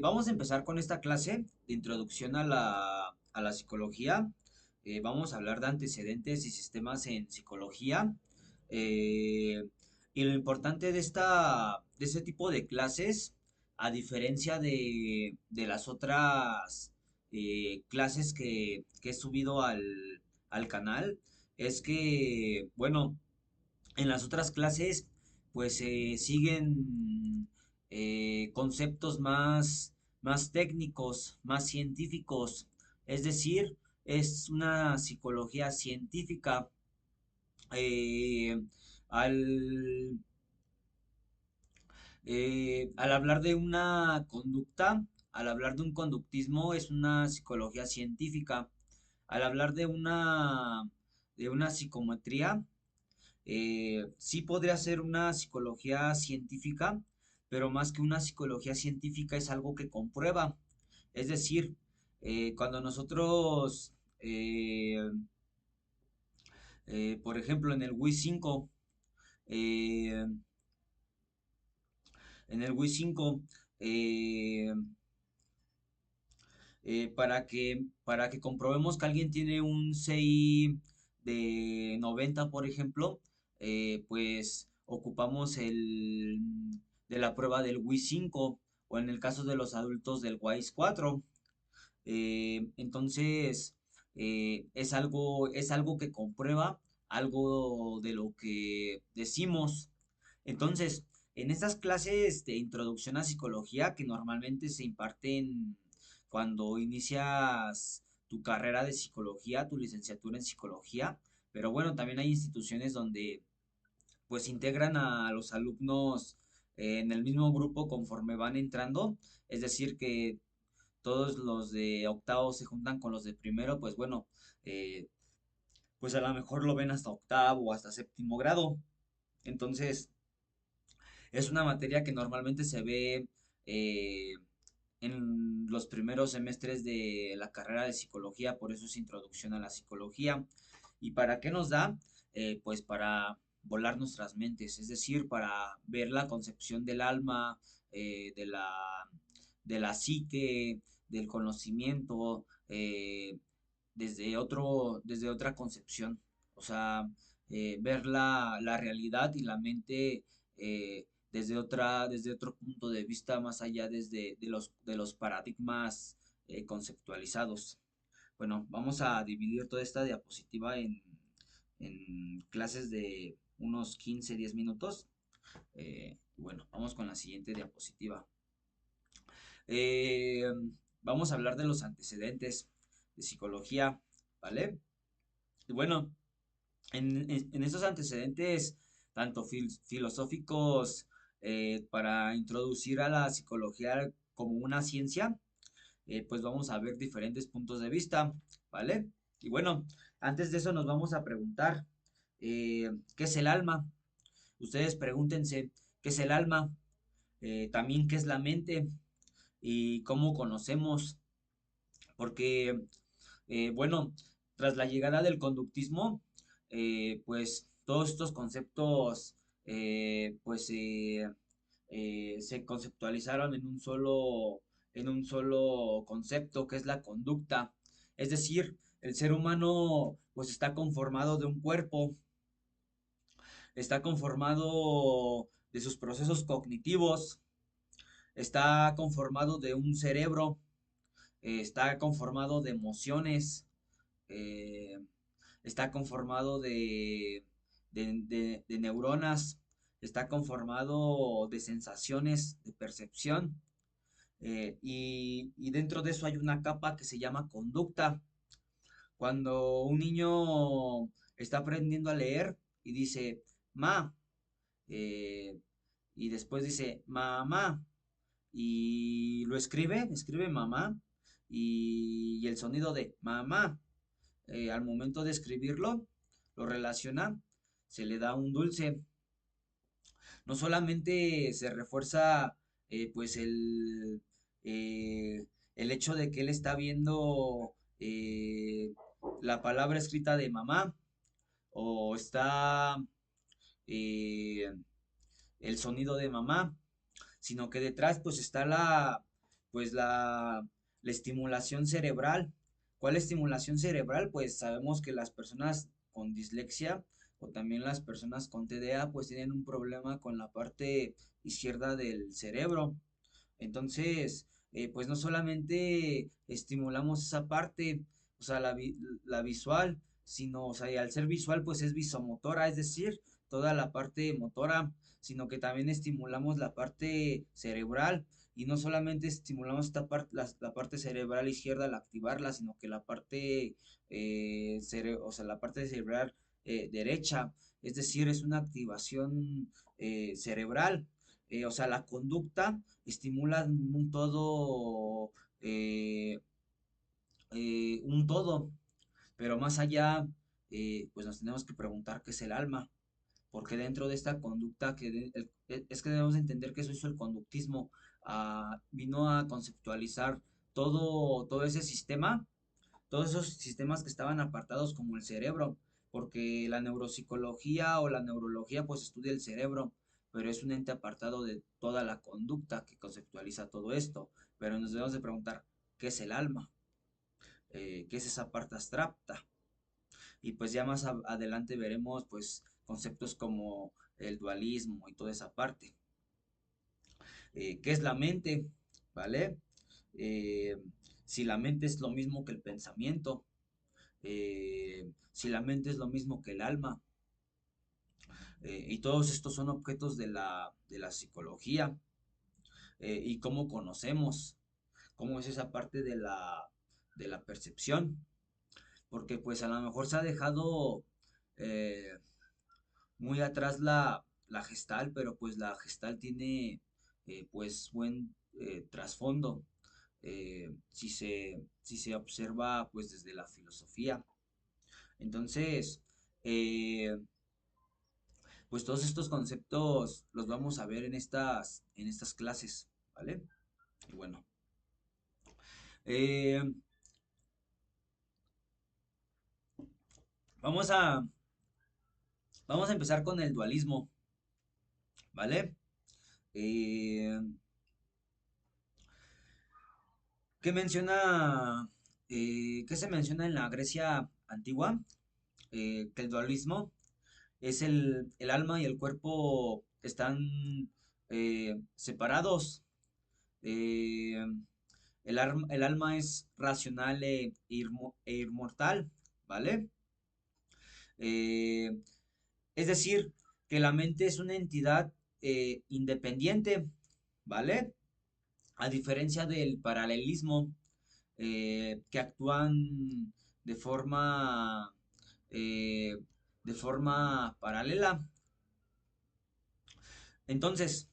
Vamos a empezar con esta clase de introducción a la psicología. Vamos a hablar de antecedentes y sistemas en psicología. Eh, y lo importante de este tipo de clases, a diferencia de las otras clases que he subido al canal, es que, bueno, en las otras clases, pues siguen conceptos más técnicos, más científicos. Es decir, es una psicología científica. eh, al, al hablar de una conducta, al hablar de un conductismo, es una psicología científica. Al hablar de una psicometría, sí podría ser una psicología científica, pero más que una psicología científica es algo que comprueba. Es decir, cuando nosotros, por ejemplo, eh, en el Wii 5, eh, para que comprobemos que alguien tiene un CI de 90, por ejemplo, pues ocupamos de la prueba del Wii 5 o en el caso de los adultos del WISE 4. Entonces, es algo que comprueba algo de lo que decimos. Entonces, en estas clases de introducción a psicología que normalmente se imparten cuando inicias tu carrera de psicología, tu licenciatura en psicología, pero bueno, también hay instituciones donde pues integran a los alumnos en el mismo grupo conforme van entrando, es decir, que todos los de octavo se juntan con los de primero, pues bueno, eh, pues a lo mejor lo ven hasta octavo o hasta séptimo grado. Entonces, es una materia que normalmente se ve eh, en los primeros semestres de la carrera de psicología, por eso es introducción a la psicología. ¿Y para qué nos da? Pues para volar nuestras mentes, es decir, para ver la concepción del alma, eh, de la, de la psique, del conocimiento, desde otra concepción. O sea, ver la realidad y la mente desde otro punto de vista, más allá de los paradigmas conceptualizados. Bueno, vamos a dividir toda esta diapositiva en clases de unos 15 10 minutos. Bueno, vamos con la siguiente diapositiva. Eh, Vamos a hablar de los antecedentes de psicología, ¿vale? Y bueno, en estos antecedentes, tanto filosóficos, para introducir a la psicología como una ciencia, pues vamos a ver diferentes puntos de vista, ¿vale? Y bueno, antes de eso nos vamos a preguntar, ¿qué es el alma? Ustedes pregúntense, ¿qué es el alma? También, ¿qué es la mente? Y cómo conocemos, porque, bueno, tras la llegada del conductismo, pues todos estos conceptos, pues se conceptualizaron en un solo concepto, que es la conducta. Es decir, el ser humano, pues está conformado de un cuerpo, está conformado de sus procesos cognitivos, está conformado de un cerebro, está conformado de emociones, eh, está conformado de neuronas, está conformado de sensaciones, de percepción, y dentro de eso hay una capa que se llama conducta. Cuando un niño está aprendiendo a leer y dice, ma, eh, y después dice, mamá, y lo escribe mamá, y el sonido de mamá, al momento de escribirlo, lo relaciona, se le da un dulce. No solamente se refuerza pues el hecho de que él está viendo la palabra escrita de mamá o está eh, el sonido de mamá, sino que detrás pues está pues la estimulación cerebral. ¿Cuál estimulación cerebral? Pues sabemos que las personas con dislexia o también las personas con TDA pues tienen un problema con la parte izquierda del cerebro. Entonces, pues no solamente estimulamos esa parte, o sea, la visual, sino, o sea, y al ser visual, pues es visomotora, es decir, toda la parte motora, sino que también estimulamos la parte cerebral, y no solamente estimulamos esta parte, la parte cerebral izquierda al activarla, sino que la parte, o sea, la parte cerebral derecha, es decir, es una activación cerebral, o sea, la conducta estimula eh, un todo, pero más allá, pues nos tenemos que preguntar qué es el alma, porque dentro de esta conducta es que debemos entender que eso hizo el conductismo, vino a conceptualizar todo ese sistema, todos esos sistemas que estaban apartados como el cerebro, porque la neuropsicología o la neurología pues estudia el cerebro, pero es un ente apartado de toda la conducta que conceptualiza todo esto. Pero nos debemos de preguntar, ¿qué es el alma? ¿Qué es esa parte abstracta? Y pues ya más adelante veremos pues conceptos como el dualismo y toda esa parte. ¿Qué es la mente? ¿Vale? Eh, si la mente es lo mismo que el pensamiento, si la mente es lo mismo que el alma, y todos estos son objetos de la psicología, y cómo conocemos, cómo es esa parte de la percepción, porque pues a lo mejor se ha dejado eh, muy atrás la gestal, pero pues la gestal tiene pues buen trasfondo, si se observa pues desde la filosofía. Entonces, eh, pues todos estos conceptos los vamos a ver en estas clases, ¿vale? Y bueno, eh, vamos a, vamos a empezar con el dualismo, ¿vale? Eh, ¿Qué menciona, qué se menciona en la Grecia antigua? Que el dualismo es el alma y el cuerpo están separados. eh, el alma es racional e inmortal, ¿vale? Eh, es decir, que la mente es una entidad independiente, ¿vale? A diferencia del paralelismo, que actúan de forma, eh, de forma paralela. Entonces,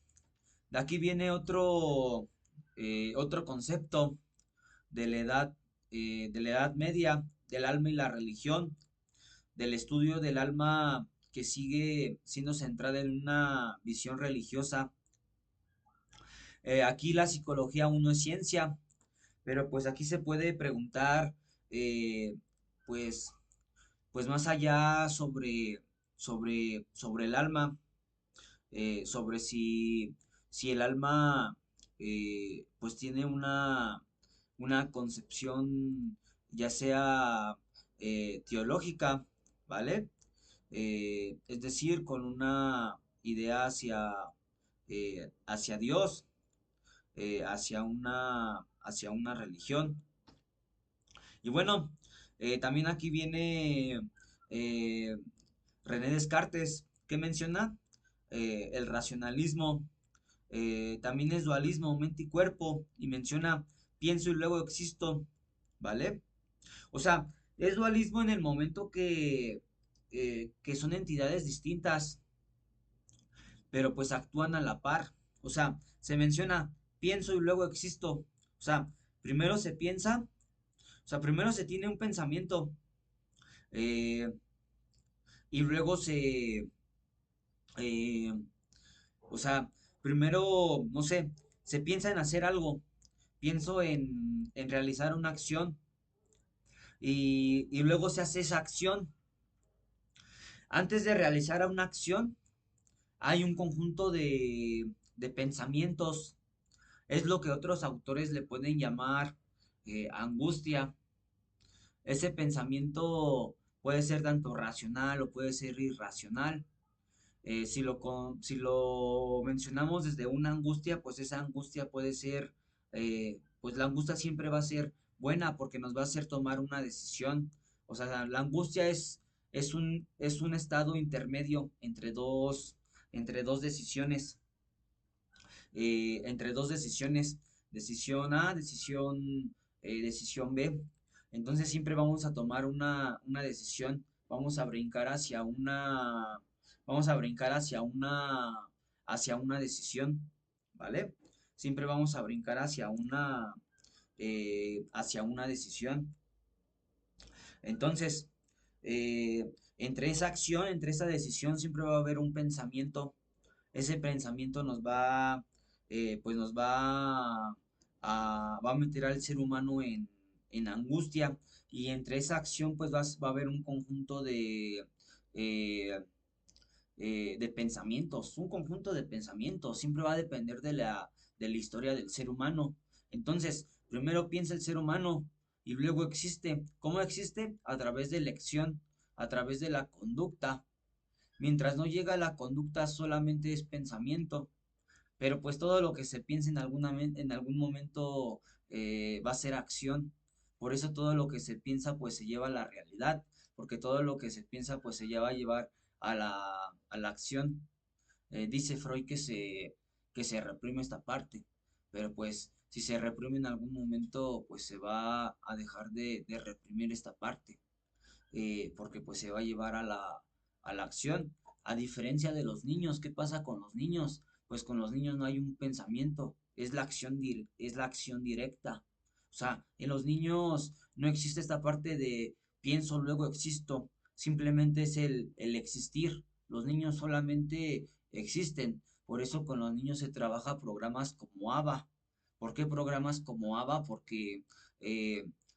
de aquí viene otro concepto de la edad media, del alma y la religión, del estudio del alma que sigue siendo centrada en una visión religiosa. Aquí la psicología aún no es ciencia, pero pues aquí se puede preguntar, eh, pues, pues más allá sobre el alma, sobre si el alma pues tiene una concepción ya sea teológica, ¿vale? Es decir, con una idea hacia Dios, hacia una religión. Y bueno, también aquí viene eh, René Descartes, que menciona el racionalismo, también es dualismo, mente y cuerpo, y menciona pienso y luego existo, ¿vale? O sea, es dualismo en el momento que son entidades distintas, pero pues actúan a la par. O sea, se menciona pienso y luego existo. O sea, primero se piensa, o sea, primero se tiene un pensamiento, eh, y luego eh, o sea, primero, no sé, se piensa en hacer algo, pienso en realizar una acción, y luego se hace esa acción. Antes de realizar una acción, hay un conjunto de pensamientos, Es lo que otros autores le pueden llamar angustia. Ese pensamiento puede ser tanto racional o puede ser irracional. Si lo mencionamos desde una angustia, pues esa angustia puede ser, pues la angustia siempre va a ser buena porque nos va a hacer tomar una decisión. O sea, la angustia es un estado intermedio entre dos decisiones, decisión A, decisión B. Entonces siempre vamos a tomar una decisión, vamos a brincar hacia una decisión, ¿vale? Siempre vamos a brincar hacia una decisión. Entonces, entre esa acción, entre esa decisión, siempre va a haber un pensamiento. Ese pensamiento pues va a meter al ser humano en angustia, y entre esa acción pues va a haber un conjunto eh, de pensamientos, un conjunto de pensamientos, siempre va a depender de la historia del ser humano. Entonces, primero piensa el ser humano y luego existe. ¿Cómo existe? A través de elección, a través de la conducta. Mientras no llega a la conducta solamente es pensamiento, pero pues todo lo que se piense en algún momento va a ser acción. Por eso todo lo que se piensa pues se lleva a la realidad, porque todo lo que se piensa pues se lleva a llevar a la acción. Dice Freud que se reprime esta parte, pero pues si se reprime en algún momento pues se va a dejar de reprimir esta parte, porque pues se va a llevar a la acción. A diferencia de los niños, ¿qué pasa con los niños? Pues con los niños no hay un pensamiento, es la acción directa. O sea, en los niños no existe esta parte de pienso, luego existo, simplemente es el existir. Los niños solamente existen. Por eso con los niños se trabaja programas como ABA. ¿Por qué programas como ABA? Porque,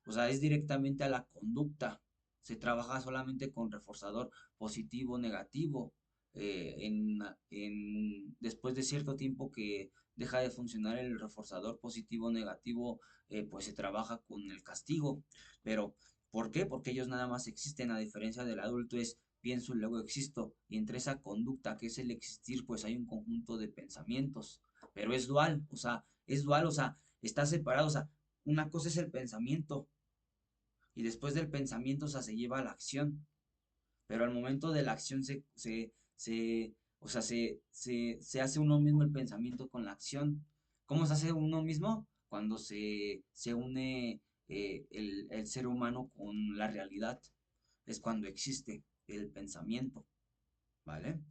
o sea, es directamente a la conducta. Se trabaja solamente con reforzador positivo, negativo. Después de cierto tiempo que deja de funcionar el reforzador positivo, negativo, pues se trabaja con el castigo. Pero, ¿por qué? Porque ellos nada más existen, a diferencia del adulto es pienso y luego existo. Y entre esa conducta que es el existir, pues hay un conjunto de pensamientos. Pero es dual, o sea, está separado, o sea, una cosa es el pensamiento y después del pensamiento, o sea, se lleva a la acción, pero al momento de la acción o sea, se hace uno mismo el pensamiento con la acción. ¿Cómo se hace uno mismo? Cuando se une el ser humano con la realidad, es cuando existe el pensamiento, ¿vale?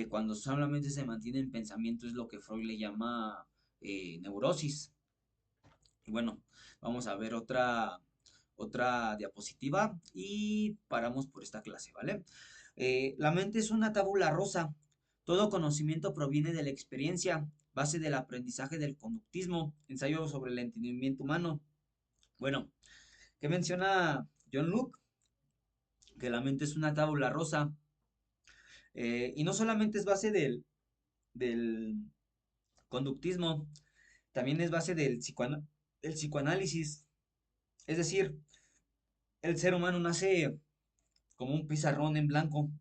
Cuando solamente se mantiene en pensamiento es lo que Freud le llama neurosis. Y bueno, vamos a ver otra diapositiva y paramos por esta clase, ¿vale? La mente es una tabula rosa. Todo conocimiento proviene de la experiencia, base del aprendizaje del conductismo, ensayo sobre el entendimiento humano. Bueno, ¿qué menciona John Locke? Que la mente es una tabula rosa. Y no solamente es base del conductismo, también es base del psicoanálisis. Es decir, el ser humano nace como un pizarrón en blanco,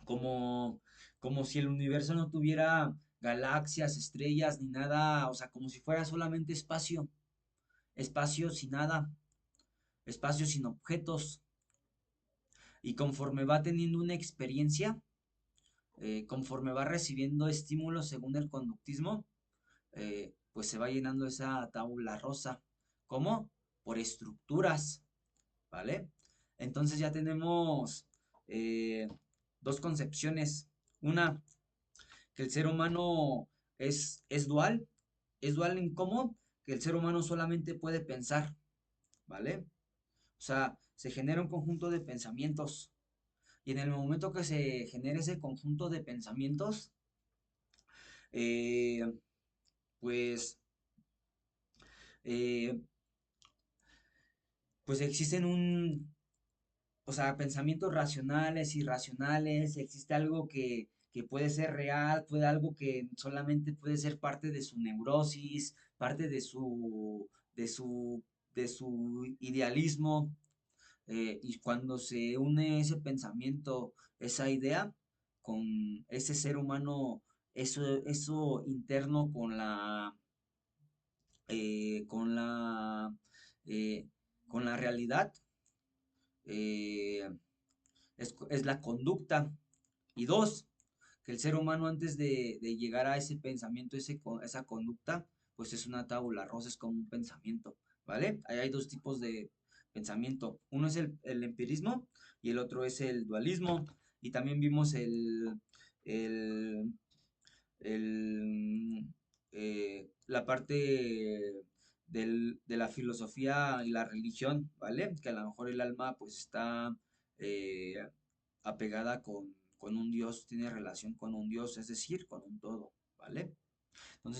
como, como si el universo no tuviera galaxias, estrellas, ni nada, o sea, como si fuera solamente espacio, espacio sin nada, espacio sin objetos. Y conforme va teniendo una experiencia, conforme va recibiendo estímulos según el conductismo, pues se va llenando esa tabla rosa. ¿Cómo? Por estructuras, ¿vale? Entonces ya tenemos eh, dos concepciones. Una, que el ser humano es dual en cómo que el ser humano solamente puede pensar, ¿vale? O sea, se genera un conjunto de pensamientos y en el momento que se genera ese conjunto de pensamientos, eh, pues, eh, pues existen o sea, pensamientos racionales, irracionales, existe algo que puede ser real, puede algo que solamente puede ser parte de su neurosis, parte de su, de su idealismo, y cuando se une ese pensamiento, esa idea, con ese ser humano, eso interno eh, con la, eh, con la realidad, eh, es la conducta. Y dos, que el ser humano antes de llegar a ese pensamiento, esa conducta, pues es una tabula rosa, es como un pensamiento, ¿vale? Ahí hay dos tipos de pensamiento. Uno es el empirismo y el otro es el dualismo. Y también vimos el, la parte de la filosofía y la religión, ¿vale? Que a lo mejor el alma pues está eh, apegada con un Dios, tiene relación con un Dios, es decir, con un todo, ¿vale?